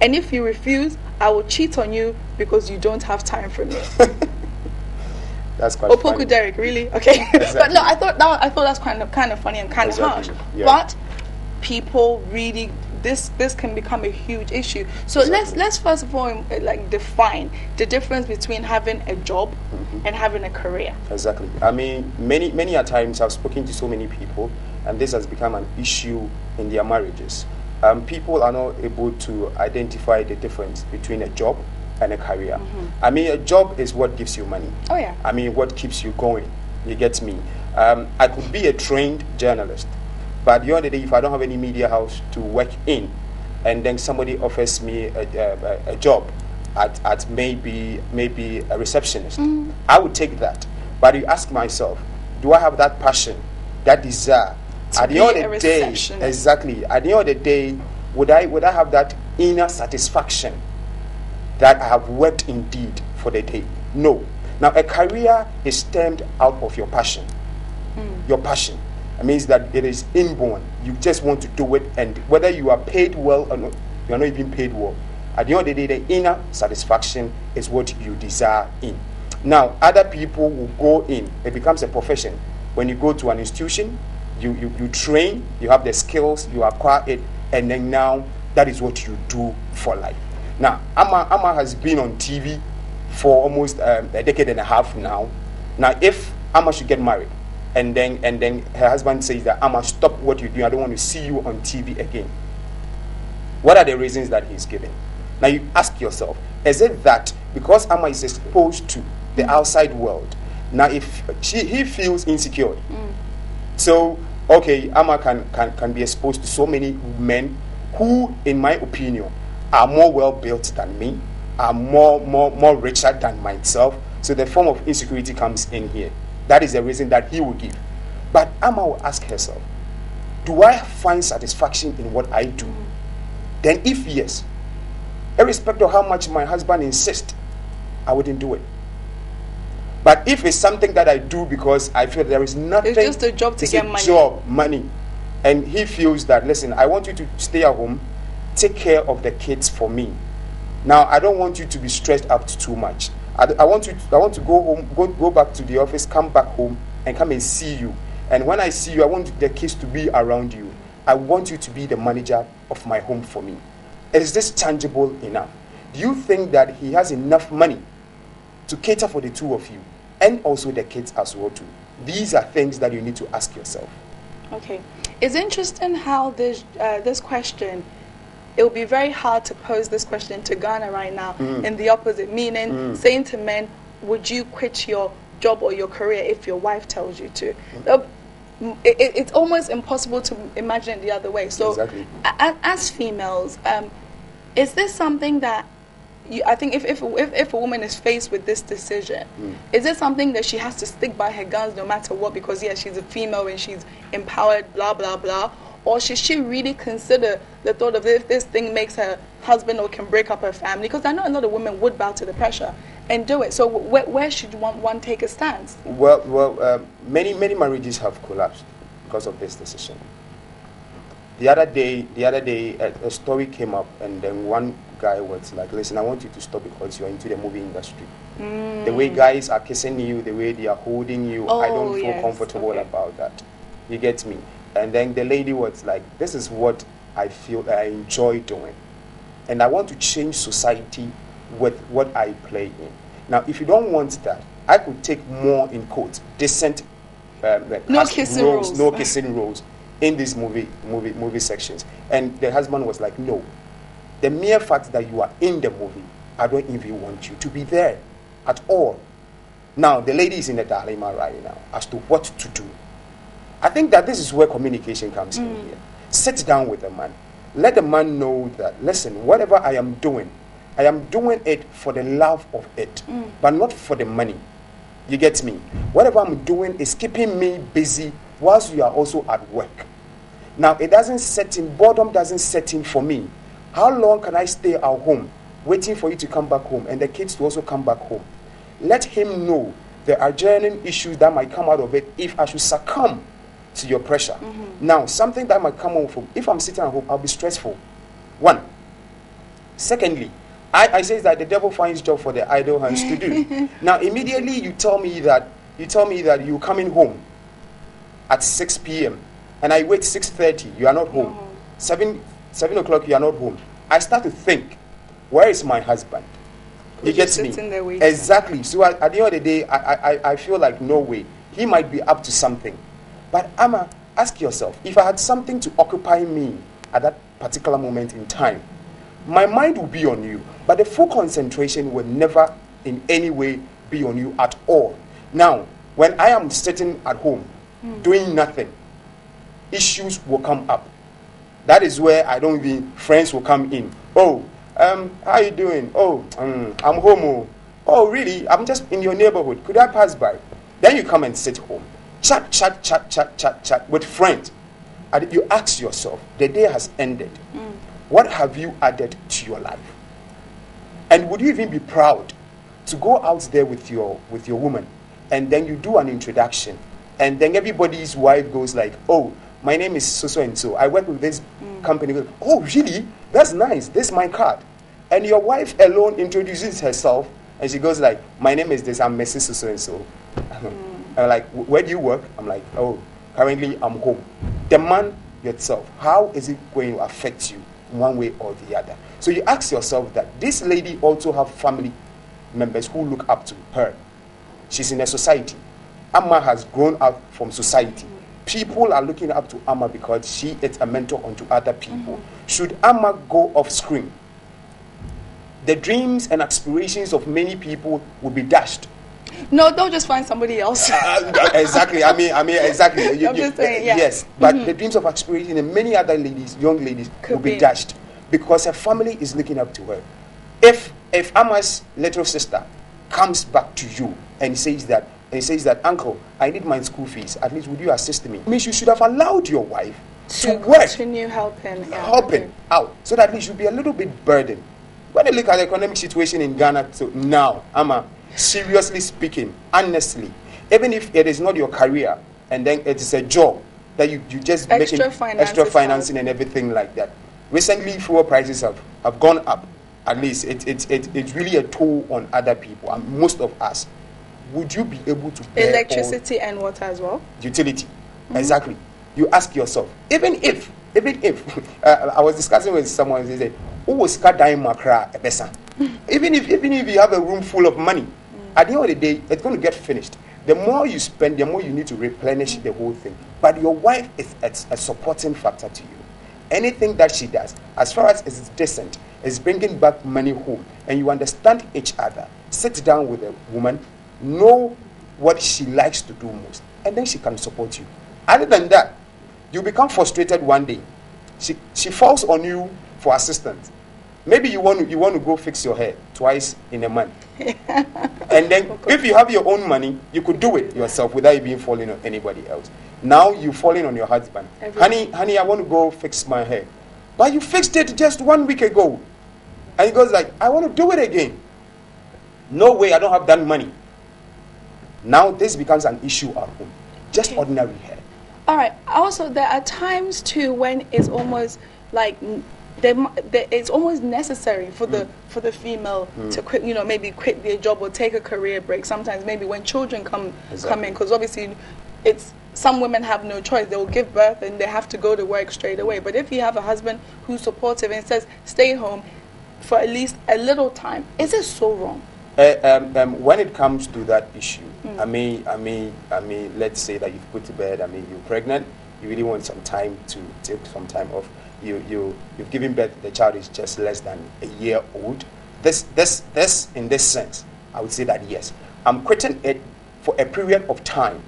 And if you refuse, I will cheat on you because you don't have time for me. That's quite Opoku funny. Derek, really? Okay. Exactly. But no, I thought that's kind of funny and kind of harsh. Yeah. But people really, this can become a huge issue. So let's first of all like define the difference between having a job and having a career. Exactly. I mean, many a times I've spoken to so many people, and this has become an issue in their marriages. People are not able to identify the difference between a job and a career. I mean, a job is what gives you money. Oh yeah. I mean, what keeps you going. You get me? I could be a trained journalist, but the other day, if I don't have any media house to work in, and then somebody offers me a job at maybe a receptionist, I would take that. But you ask myself, do I have that passion, that desire? At the end of the day, exactly. At the end of the day, would I have that inner satisfaction that I have worked indeed for the day? No. Now, a career is stemmed out of your passion. Your passion. It means that it is inborn. You just want to do it, and whether you are paid well or not, you are not even paid well. At the end of the day, the inner satisfaction is what you desire in. Now, other people will go in. It becomes a profession. When you go to an institution, you train, you have the skills, you acquire it, and then now that is what you do for life. Now, Amma has been on TV for almost a decade and a half now. Now, if Amma should get married, and then her husband says that Amma, stop what you're doing, I don't want to see you on TV again. What are the reasons that he's giving? Now you ask yourself, is it that because Amma is exposed to the outside world, now if he feels insecure, so okay, Amma can be exposed to so many men who, in my opinion, are more well built than me, are more richer than myself. So the form of insecurity comes in here. That is the reason that he will give. But Amma will ask herself, do I find satisfaction in what I do? Then if yes, irrespective of how much my husband insists, I wouldn't do it. But if it's something that I do because I feel there is nothing, it's just a job to get money, and he feels that, listen, I want you to stay at home, take care of the kids for me. Now, I don't want you to be stressed out too much. I want to go home, go back to the office, come back home, and come and see you. And when I see you, I want the kids to be around you. I want you to be the manager of my home for me. Is this tangible enough? Do you think that he has enough money to cater for the two of you, and also the kids as well too? These are things that you need to ask yourself. Okay, it's interesting how this question. It will be very hard to pose this question to Ghana right now in the opposite, meaning saying to men, would you quit your job or your career if your wife tells you to? It's almost impossible to imagine it the other way. So exactly. As females, is this something that I think if a woman is faced with this decision, is it something that she has to stick by her guns no matter what, because yes, she's a female and she's empowered, blah, blah, blah? Or should she really consider the thought of if this thing makes her husband or can break up her family? Because I know a lot of women would bow to the pressure and do it. So where should one take a stance? Well, many marriages have collapsed because of this decision. The other day, a story came up, and then one guy was like, listen, I want you to stop because you're into the movie industry. The way guys are kissing you, the way they are holding you, I don't feel comfortable about that. You get me? And then the lady was like, this is what I feel I enjoy doing. And I want to change society with what I play in. Now, if you don't want that, I could take more, in quotes, decent no kissing roles in these movie sections. And the husband was like, no. The mere fact that you are in the movie, I don't even want you to be there at all. Now, the lady is in the dilemma right now as to what to do. I think that this is where communication comes in here. Sit down with the man. Let the man know that, listen, whatever I am doing it for the love of it, but not for the money. You get me? Whatever I'm doing is keeping me busy whilst you are also at work. Now, boredom doesn't set in for me. How long can I stay at home waiting for you to come back home and the kids to also come back home? Let him know there are genuine issues that might come out of it if I should succumb to your pressure. Now, something that might come out from, if I'm sitting at home, I'll be stressful. One, Secondly, I say that the devil finds job for the idle hands to do. Now, immediately you tell me that you're coming home at 6 p.m. and I wait 6:30. You are not home. 7 o'clock. You are not home. I start to think, where is my husband? You get me? Exactly. So at the end of the day, I feel like no way. He might be up to something. But Amma, ask yourself, if I had something to occupy me at that particular moment in time, my mind will be on you, but the full concentration will never in any way be on you at all. Now, when I am sitting at home doing nothing, issues will come up. That is where I don't even, friends will come in. Oh, how you doing? Oh, I'm home. Oh, really? I'm just in your neighborhood. Could I pass by? Then you come and sit home. Chat with friends. And you ask yourself, the day has ended. What have you added to your life? And would you even be proud to go out there with your woman, and then you do an introduction, and then everybody's wife goes like, oh, my name is so and so. I work with this company. Oh, really? That's nice. This is my card. And your wife alone introduces herself, and she goes like, my name is this. I'm Mrs. So and so. I'm like, where do you work? I'm like, oh, currently I'm home. The man yourself, how is it going to affect you one way or the other? So you ask yourself that this lady also have family members who look up to her. She's in a society. Amma has grown up from society. People are looking up to Amma because she is a mentor unto other people. Should Amma go off screen, the dreams and aspirations of many people will be dashed. No, don't just find somebody else. Exactly. I mean, exactly. I'm just saying, yeah. Yes, but the dreams of aspiration and many other ladies, young ladies, will be dashed because her family is looking up to her. If Amma's little sister comes back to you and says that, uncle, I need my school fees. At least would you assist me? It means you should have allowed your wife to work, continue helping out, so that at least you'll be a little bit burdened. When you look at the economic situation in Ghana now, Amma, seriously speaking, honestly, even if it is not your career and then it is a job that you just extra financing and everything like that. Recently, fuel prices have gone up. At least it's really a toll on other people and most of us. Would you be able to bear electricity and water as well? Utility, exactly. You ask yourself, even if I was discussing with someone, they said, "Oh, even if you have a room full of money, at the end of the day, it's going to get finished. The more you spend, the more you need to replenish the whole thing. But your wife is a supporting factor to you. Anything that she does, as far as it's decent, is bringing back money home, and you understand each other. Sit down with a woman, know what she likes to do most, and then she can support you. Other than that, you become frustrated one day. She falls on you for assistance. Maybe you want to go fix your hair twice in a month. And then if you have your own money, you could do it yourself without you being falling on anybody else. Now you're falling on your husband. Honey, I want to go fix my hair. But you fixed it just 1 week ago. And he goes like, I want to do it again. No way, I don't have that money. Now this becomes an issue at home. Just ordinary hair. All right. Also, there are times too when it's almost like it's almost necessary for the female to quit, maybe quit their job or take a career break. Sometimes maybe when children come in, because obviously some women have no choice. They will give birth and they have to go to work straight away. But if you have a husband who's supportive and says stay home for at least a little time, is it so wrong? When it comes to that issue, I mean, let's say that you've put to bed. I mean, you're pregnant. You really want some time to take some time off. You've given birth. The child is just less than a year old. This in this sense, I would say that yes, I'm quitting it for a period of time.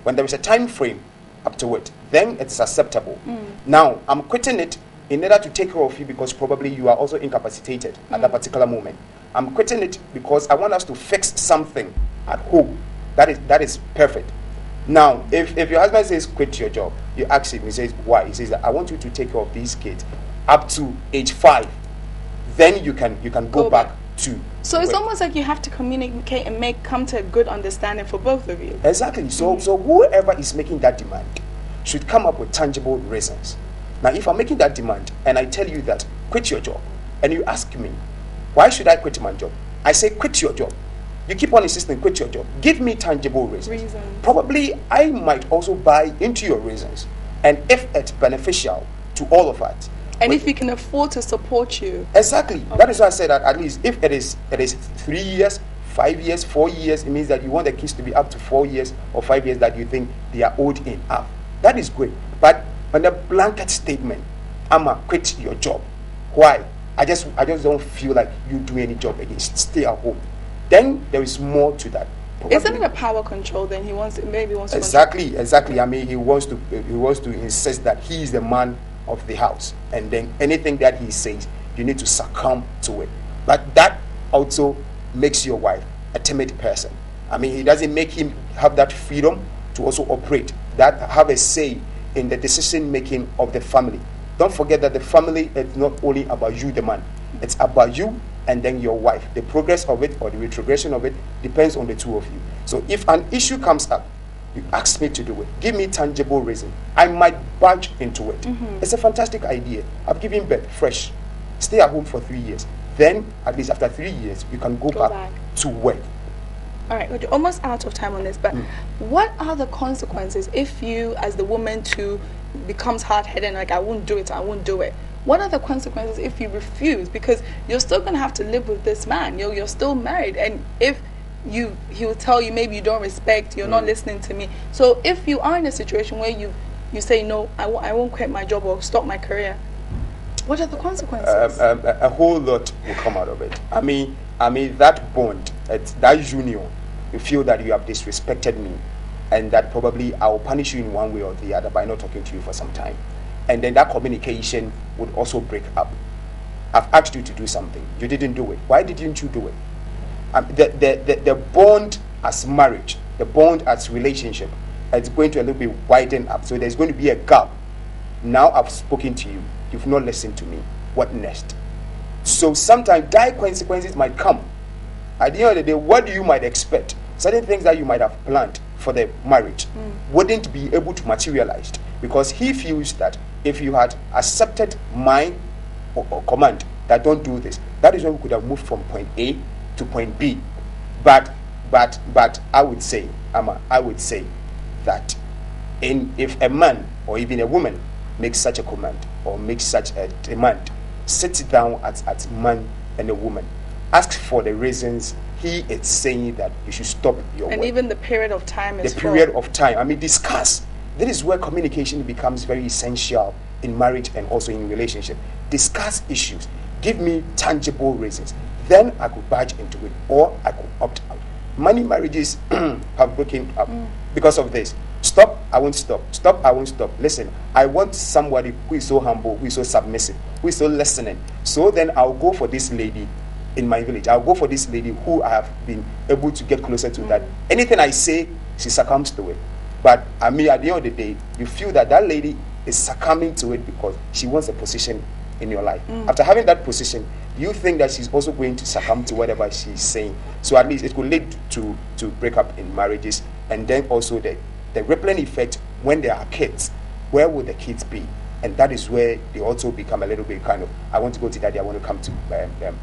When there is a time frame up to it, then it's acceptable. Now I'm quitting it in order to take care of you because probably you are also incapacitated at that particular moment. I'm quitting it because I want us to fix something at home. That is perfect. Now, if your husband says quit your job, you ask him, he says, why? He says that I want you to take care of these kids up to age 5. Then you can go back to. So it's almost like you have to communicate and come to a good understanding for both of you. Exactly. So whoever is making that demand should come up with tangible reasons. Now, if I'm making that demand and I tell you that quit your job, and you ask me, why should I quit my job? I say, quit your job. You keep on insisting, quit your job. Give me tangible reasons. Probably I might also buy into your reasons. And if it's beneficial to all of us. And if we can afford to support you. Exactly. Okay. That is why I said that at least if it is 3 years, 5 years, 4 years, it means that you want the kids to be up to 4 years or 5 years that you think they are old enough. That is great. But on the blanket statement, I'ma quit your job. Why? I just don't feel like you do any job again. Stay at home. Then there is more to that. Probably. Isn't it a power control? Then he wants to exactly. I mean, he wants to insist that he is the man of the house, and then anything that he says, you need to succumb to it. But that also makes your wife a timid person. I mean, he doesn't make him have that freedom to also operate, that have a say in the decision making of the family. Don't forget that the family is not only about you, the man. It's about you and then your wife. The progress of it or the retrogression of it depends on the two of you. So if an issue comes up, you ask me to do it. Give me tangible reason. I might budge into it. It's a fantastic idea. I've given birth fresh. Stay at home for 3 years. Then, at least after 3 years, you can go back to work. All right, we're almost out of time on this, but what are the consequences if you, as the woman, too, becomes hard-headed, like, I won't do it, I won't do it? What are the consequences if you refuse? Because you're still going to have to live with this man. You're still married. And if he will tell you maybe you don't respect, you're not listening to me. So if you are in a situation where you say, no, I won't quit my job or stop my career, what are the consequences? A whole lot will come out of it. I mean that bond, that union, you feel that you have disrespected me and that probably I will punish you in one way or the other by not talking to you for some time. And then that communication would also break up. I've asked you to do something. You didn't do it. Why didn't you do it? The bond as marriage, the bond as relationship, it's going to a little bit widen up. So there's going to be a gap. Now I've spoken to you. You've not listened to me. What next? So sometimes dire consequences might come. At the end of the day, what you might expect, certain things that you might have planned for the marriage wouldn't be able to materialize, because he feels that if you had accepted my or command that don't do this, that is when we could have moved from point A to point B. But I would say that if a man or even a woman makes such a command or makes such a demand, sit down at man and a woman, ask for the reasons he is saying that you should stop your work. And even the period of time is I mean, discuss. This is where communication becomes very essential in marriage and also in relationship. Discuss issues. Give me tangible reasons. Then I could budge into it, or I could opt out. Many marriages have broken up because of this. Stop, I won't stop. Stop, I won't stop. Listen, I want somebody who is so humble, who is so submissive, who is so listening. So then I'll go for this lady in my village. I'll go for this lady who I have been able to get closer to, that anything I say, she succumbs to it. But I mean, at the end of the day, you feel that that lady is succumbing to it because she wants a position in your life. After having that position, you think that she's also going to succumb to whatever she's saying. So at least it could lead to break up in marriages. And then also the rippling effect when there are kids. Where would the kids be? And that is where they also become a little bit kind of, I want to go to daddy, I want to come to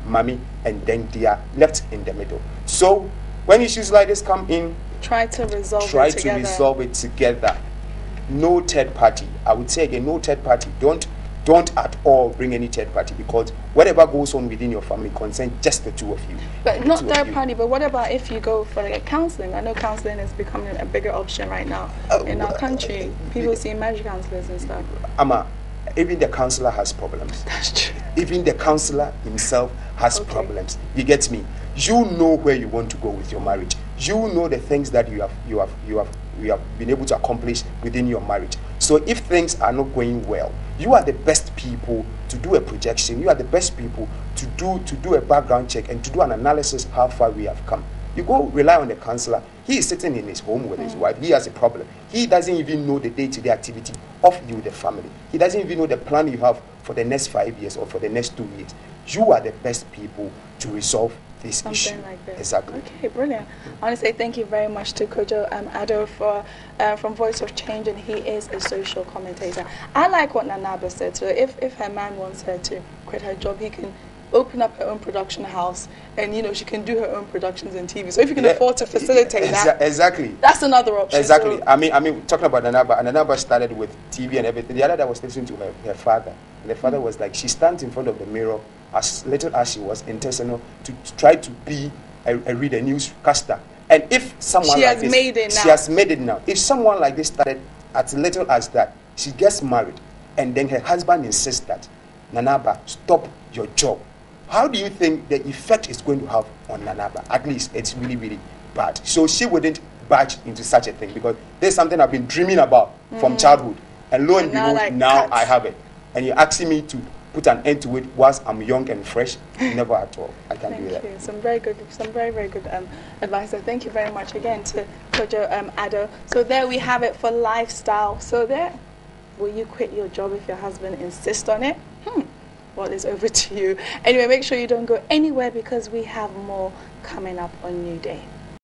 mommy, and then they are left in the middle. So when issues like this come in, try to resolve it together. No third party. I would say again, no third party. Don't at all bring any third party, because whatever goes on within your family concerns just the two of you. But not third party, but what about if you go for like counseling? I know counseling is becoming a bigger option right now in our country. People see marriage counselors and stuff. Even the counselor has problems. That's true. Even the counselor himself has problems. You get me? You know where you want to go with your marriage. You know the things that you have been able to accomplish within your marriage. So if things are not going well, you are the best people to do a projection. You are the best people to do a background check and to do an analysis how far we have come. You go rely on the counselor. He is sitting in his home with his wife. He has a problem. He doesn't even know the day-to-day activity of you, the family. He doesn't even know the plan you have for the next 5 years or for the next 2 years. You are the best people to resolve this issue. Something like this. Exactly. Okay, brilliant. I want to say thank you very much to Kojo Addo from Voice of Change, and he is a social commentator. I like what Nanaba said. So if her man wants her to quit her job, he can open up her own production house, and she can do her own productions in TV. So if you can afford to facilitate that, exactly, that's another option. Exactly. So, I mean, talking about Nanaba, and Nanaba started with TV and everything. The other day I was listening to her father, and the father was like, she stands in front of the mirror as little as she was intentional to try to be a reader, newscaster. And if someone she like has this, made it now. she has made it now. If someone like this started as little as that, she gets married, and then her husband insists that, Nanaba, stop your job. How do you think the effect is going to have on Nanaba? At least it's really, really bad. So she wouldn't budge into such a thing, because there's something I've been dreaming about from childhood. And lo and behold, now I have it. And you're asking me to put an end to it whilst I'm young and fresh? Never at all. I can't do that. Thank you. Some very, very good advice. So thank you very much again to Kojo Addo. So there we have it for lifestyle. So there, will you quit your job if your husband insists on it? Well, it's over to you. Anyway, make sure you don't go anywhere, because we have more coming up on New Day.